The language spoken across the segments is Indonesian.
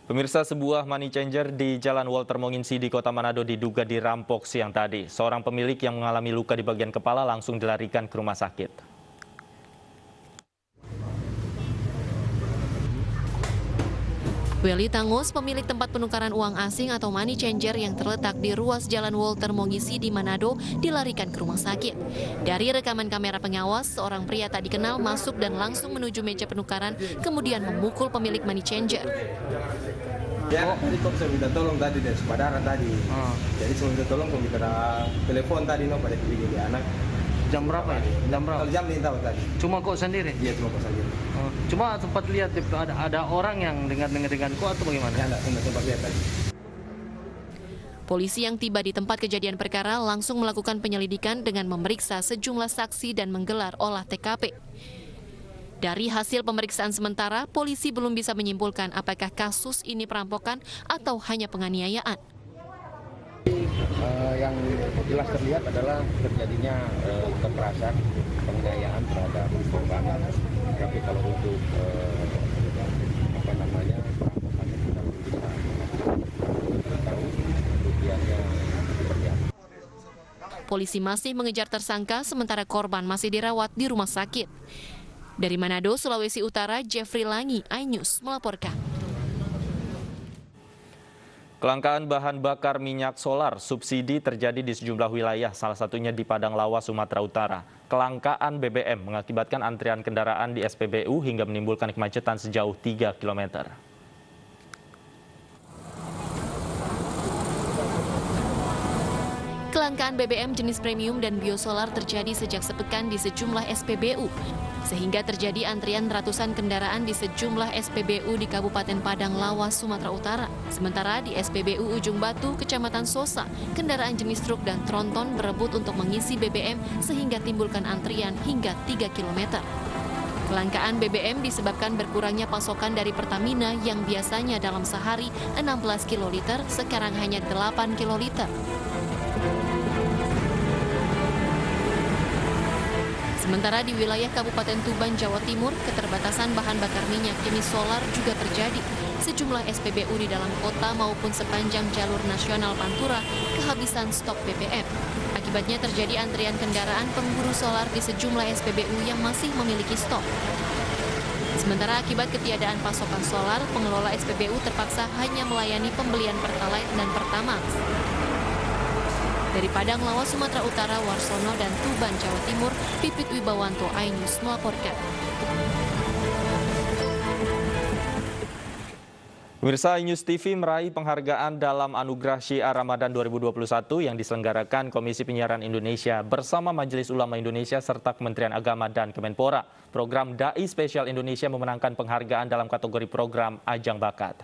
Pemirsa, sebuah money changer di Jalan Walter Monginsi di Kota Manado diduga dirampok siang tadi. Seorang pemilik yang mengalami luka di bagian kepala langsung dilarikan ke rumah sakit. Welly Tangus, pemilik tempat penukaran uang asing atau money changer yang terletak di ruas Jalan Walter Monginsi di Manado, dilarikan ke rumah sakit. Dari rekaman kamera pengawas, seorang pria tak dikenal masuk dan langsung menuju meja penukaran, kemudian memukul pemilik money changer. Ya, tadi kok saya minta tolong tadi dari saudara tadi. Jadi saya minta tolong kok minta telepon tadi pada pilih anak. Jam berapa ya? Jam berapa? Jam ini tahu tadi. Cuma kok sendiri? Iya, cuma kok sendiri. Cuma sempat lihat ada orang yang dengar kok atau bagaimana? Ya, enggak sempat lihat tadi. Polisi yang tiba di tempat kejadian perkara langsung melakukan penyelidikan dengan memeriksa sejumlah saksi dan menggelar olah TKP. Dari hasil pemeriksaan sementara, polisi belum bisa menyimpulkan apakah kasus ini perampokan atau hanya penganiayaan. Yang jelas terlihat adalah terjadinya kekerasan, penganiayaan terhadap korban. Tapi kalau untuk perampokannya kita belum bisa tahu kerugiannya seperti apa. Polisi masih mengejar tersangka sementara korban masih dirawat di rumah sakit. Dari Manado, Sulawesi Utara, Jeffrey Langi, iNews melaporkan. Kelangkaan bahan bakar minyak solar subsidi terjadi di sejumlah wilayah, salah satunya di Padang Lawas, Sumatera Utara. Kelangkaan BBM mengakibatkan antrian kendaraan di SPBU hingga menimbulkan kemacetan sejauh 3 km. Kelangkaan BBM jenis premium dan biosolar terjadi sejak sepekan di sejumlah SPBU, sehingga terjadi antrian ratusan kendaraan di sejumlah SPBU di Kabupaten Padang Lawas, Sumatera Utara. Sementara di SPBU Ujung Batu, Kecamatan Sosa, kendaraan jenis truk dan tronton berebut untuk mengisi BBM sehingga timbulkan antrian hingga 3 km. Kelangkaan BBM disebabkan berkurangnya pasokan dari Pertamina yang biasanya dalam sehari 16 kiloliter, sekarang hanya 8 kiloliter. Sementara di wilayah Kabupaten Tuban, Jawa Timur, keterbatasan bahan bakar minyak jenis solar juga terjadi. Sejumlah SPBU di dalam kota maupun sepanjang jalur nasional Pantura kehabisan stok BBM. Akibatnya terjadi antrian kendaraan pemburu solar di sejumlah SPBU yang masih memiliki stok. Sementara akibat ketiadaan pasokan solar, pengelola SPBU terpaksa hanya melayani pembelian Pertalite dan Pertamax. Dari Padang Lawas, Sumatera Utara, Warsono, dan Tuban, Jawa Timur, Pipit Wibawanto, iNews melaporkan. Pemirsa, iNews TV meraih penghargaan dalam Anugerah Syiar Ramadan 2021 yang diselenggarakan Komisi Penyiaran Indonesia bersama Majelis Ulama Indonesia serta Kementerian Agama dan Kemenpora. Program Dai Spesial Indonesia memenangkan penghargaan dalam kategori program Ajang Bakat.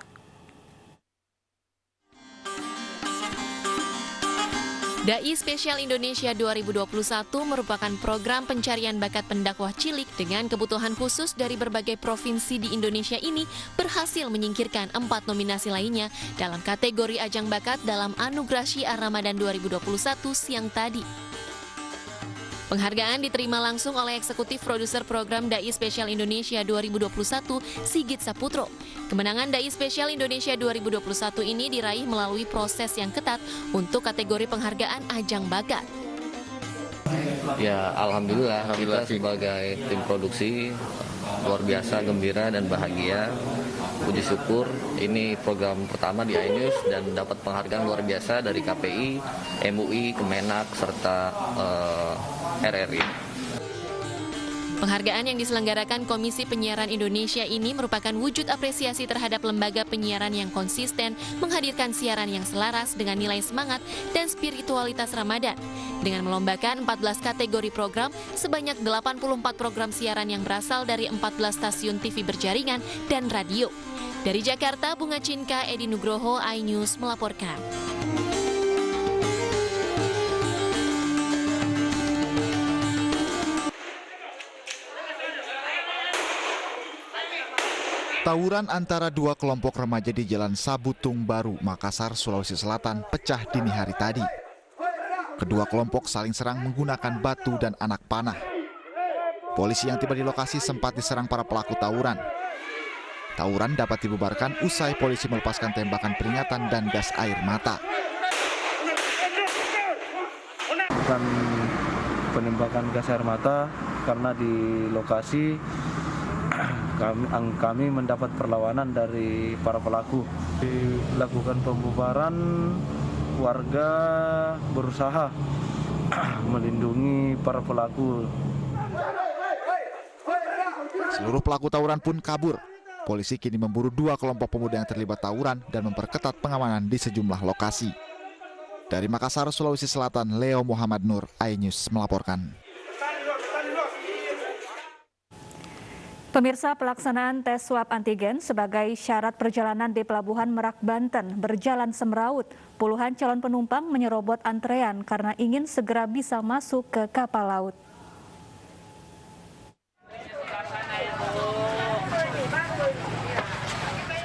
Dai Spesial Indonesia 2021 merupakan program pencarian bakat pendakwah cilik dengan kebutuhan khusus dari berbagai provinsi di Indonesia ini berhasil menyingkirkan 4 nominasi lainnya dalam kategori ajang bakat dalam Anugerah Syiar Ramadan 2021 siang tadi. Penghargaan diterima langsung oleh eksekutif produser program Dai Spesial Indonesia 2021, Sigit Saputro. Kemenangan Dai Spesial Indonesia 2021 ini diraih melalui proses yang ketat untuk kategori penghargaan ajang bakat. Ya, alhamdulillah kita sebagai tim produksi luar biasa gembira dan bahagia. Puji syukur, ini program pertama di iNews dan dapat penghargaan luar biasa dari KPI, MUI, Kemenak, serta RRI. Penghargaan yang diselenggarakan Komisi Penyiaran Indonesia ini merupakan wujud apresiasi terhadap lembaga penyiaran yang konsisten menghadirkan siaran yang selaras dengan nilai semangat dan spiritualitas Ramadan. Dengan melombakan 14 kategori program, sebanyak 84 program siaran yang berasal dari 14 stasiun TV berjaringan dan radio. Dari Jakarta, Bunga Cinka, Edi Nugroho, iNews melaporkan. Tawuran antara dua kelompok remaja di Jalan Sabutung Baru, Makassar, Sulawesi Selatan pecah dini hari tadi. Kedua kelompok saling serang menggunakan batu dan anak panah. Polisi yang tiba di lokasi sempat diserang para pelaku tawuran. Tawuran dapat dibubarkan usai polisi melepaskan tembakan peringatan dan gas air mata. Bukan penembakan gas air mata karena di lokasi kami mendapat perlawanan dari para pelaku. Dilakukan pembubaran, warga berusaha melindungi para pelaku. Seluruh pelaku tawuran pun kabur. Polisi kini memburu 2 kelompok pemuda yang terlibat tawuran dan memperketat pengamanan di sejumlah lokasi. Dari Makassar, Sulawesi Selatan, Leo Muhammad Nur, iNews melaporkan. Pemirsa, pelaksanaan tes swab antigen sebagai syarat perjalanan di Pelabuhan Merak, Banten berjalan semeraut. Puluhan calon penumpang menyerobot antrean karena ingin segera bisa masuk ke kapal laut.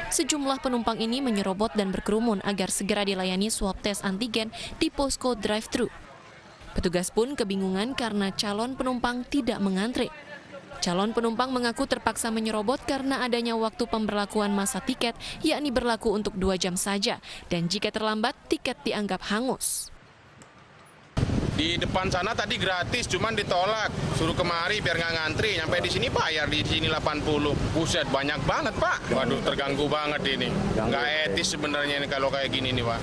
Sejumlah penumpang ini menyerobot dan berkerumun agar segera dilayani swab tes antigen di posko drive-thru. Petugas pun kebingungan karena calon penumpang tidak mengantre. Calon penumpang mengaku terpaksa menyerobot karena adanya waktu pemberlakuan masa tiket, yakni berlaku untuk 2 jam saja, dan jika terlambat, tiket dianggap hangus. Di depan sana tadi gratis, cuman ditolak. Suruh kemari biar nggak ngantri. Sampai di sini bayar, di sini 80. Buset, banyak banget, Pak. Waduh, terganggu banget ini. Nggak etis sebenarnya ini kalau kayak gini nih, Pak.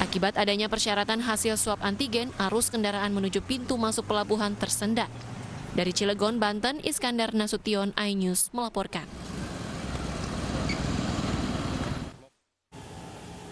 Akibat adanya persyaratan hasil swab antigen, arus kendaraan menuju pintu masuk pelabuhan tersendat. Dari Cilegon, Banten, Iskandar Nasution, iNews melaporkan.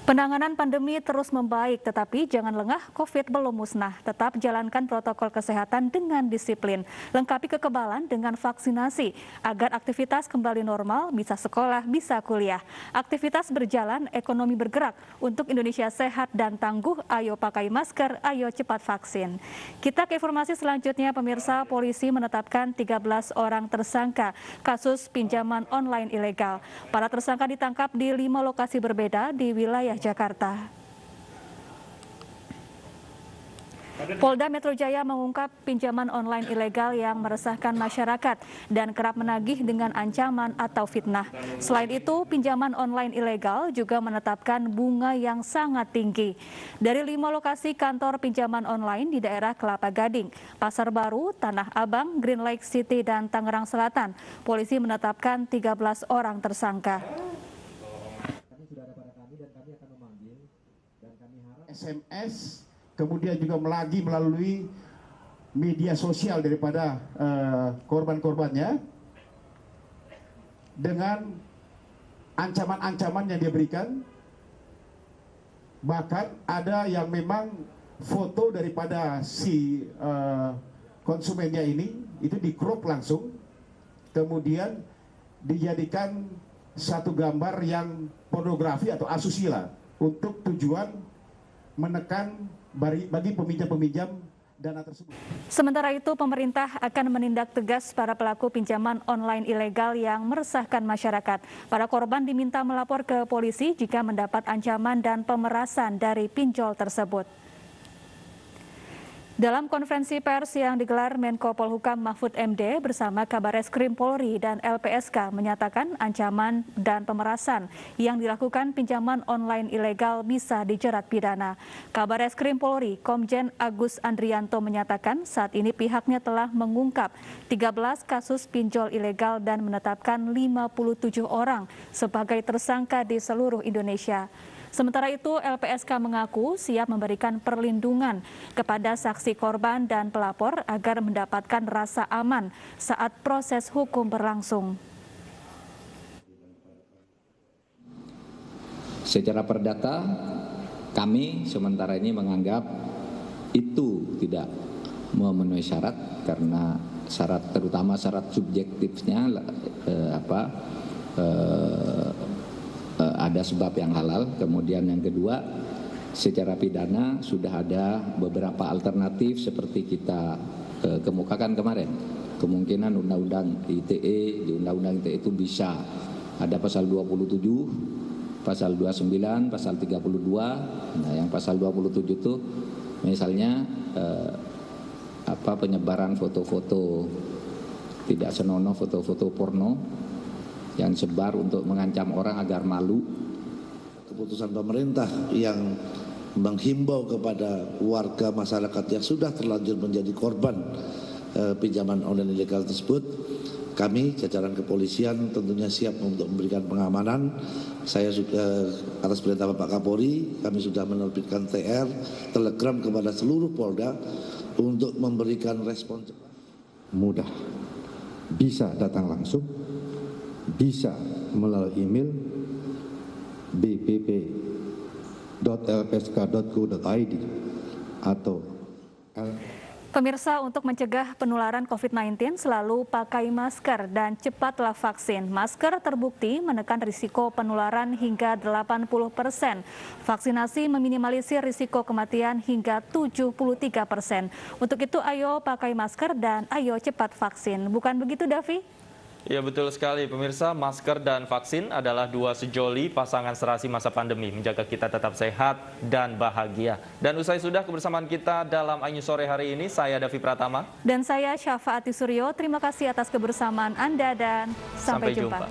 Penanganan pandemi terus membaik, tetapi jangan lengah, COVID belum musnah. Tetap jalankan protokol kesehatan dengan disiplin. Lengkapi kekebalan dengan vaksinasi, agar aktivitas kembali normal, bisa sekolah, bisa kuliah. Aktivitas berjalan, ekonomi bergerak. Untuk Indonesia sehat dan tangguh, ayo pakai masker, ayo cepat vaksin. Kita ke informasi selanjutnya, pemirsa. Polisi menetapkan 13 orang tersangka kasus pinjaman online ilegal. Para tersangka ditangkap di 5 lokasi berbeda di wilayah Jakarta. Polda Metro Jaya mengungkap pinjaman online ilegal yang meresahkan masyarakat dan kerap menagih dengan ancaman atau fitnah. Selain itu, pinjaman online ilegal juga menetapkan bunga yang sangat tinggi. Dari 5 lokasi kantor pinjaman online di daerah Kelapa Gading, Pasar Baru, Tanah Abang, Green Lake City, dan Tangerang Selatan, polisi menetapkan 13 orang tersangka. SMS, kemudian juga lagi melalui media sosial daripada korban-korbannya dengan ancaman-ancaman yang dia berikan. Bahkan ada yang memang foto daripada si konsumennya ini itu di crop langsung, kemudian dijadikan satu gambar yang pornografi atau asusila untuk tujuan menekan bagi peminjam-peminjam dana tersebut. Sementara itu, pemerintah akan menindak tegas para pelaku pinjaman online ilegal yang meresahkan masyarakat. Para korban diminta melapor ke polisi jika mendapat ancaman dan pemerasan dari pinjol tersebut. Dalam konferensi pers yang digelar Menko Polhukam Mahfud MD bersama Kabareskrim Polri dan LPSK menyatakan ancaman dan pemerasan yang dilakukan pinjaman online ilegal bisa dijerat pidana. Kabareskrim Polri Komjen Agus Andrianto menyatakan saat ini pihaknya telah mengungkap 13 kasus pinjol ilegal dan menetapkan 57 orang sebagai tersangka di seluruh Indonesia. Sementara itu, LPSK mengaku siap memberikan perlindungan kepada saksi korban dan pelapor agar mendapatkan rasa aman saat proses hukum berlangsung. Secara perdata, kami sementara ini menganggap itu tidak memenuhi syarat karena syarat terutama syarat subjektifnya ada sebab yang halal. Kemudian yang kedua, secara pidana sudah ada beberapa alternatif seperti kita kemukakan kemarin. Kemungkinan undang-undang ITE, di undang-undang ITE itu bisa ada pasal 27, pasal 29, pasal 32. Nah, yang pasal 27 itu misalnya penyebaran foto-foto tidak senonoh, foto-foto porno yang sebar untuk mengancam orang agar malu. Keputusan pemerintah yang menghimbau kepada warga masyarakat yang sudah terlanjur menjadi korban pinjaman online ilegal tersebut, kami jajaran kepolisian tentunya siap untuk memberikan pengamanan. Saya sudah atas perintah Bapak Kapolri, kami sudah menerbitkan TR, telegram kepada seluruh Polda untuk memberikan respon cepat. Mudah, bisa datang langsung, bisa melalui email bpp.lpsk.go.id atau Pemirsa, untuk mencegah penularan COVID-19 selalu pakai masker dan cepatlah vaksin. Masker terbukti menekan risiko penularan hingga 80%. Vaksinasi meminimalisir risiko kematian hingga 73%. Untuk itu ayo pakai masker dan ayo cepat vaksin. Bukan begitu, Davi? Ya, betul sekali pemirsa, masker dan vaksin adalah dua sejoli pasangan serasi masa pandemi, menjaga kita tetap sehat dan bahagia. Dan usai sudah kebersamaan kita dalam iNews sore hari ini, saya Davi Pratama. Dan saya Syafaati Suryo, terima kasih atas kebersamaan Anda dan sampai jumpa.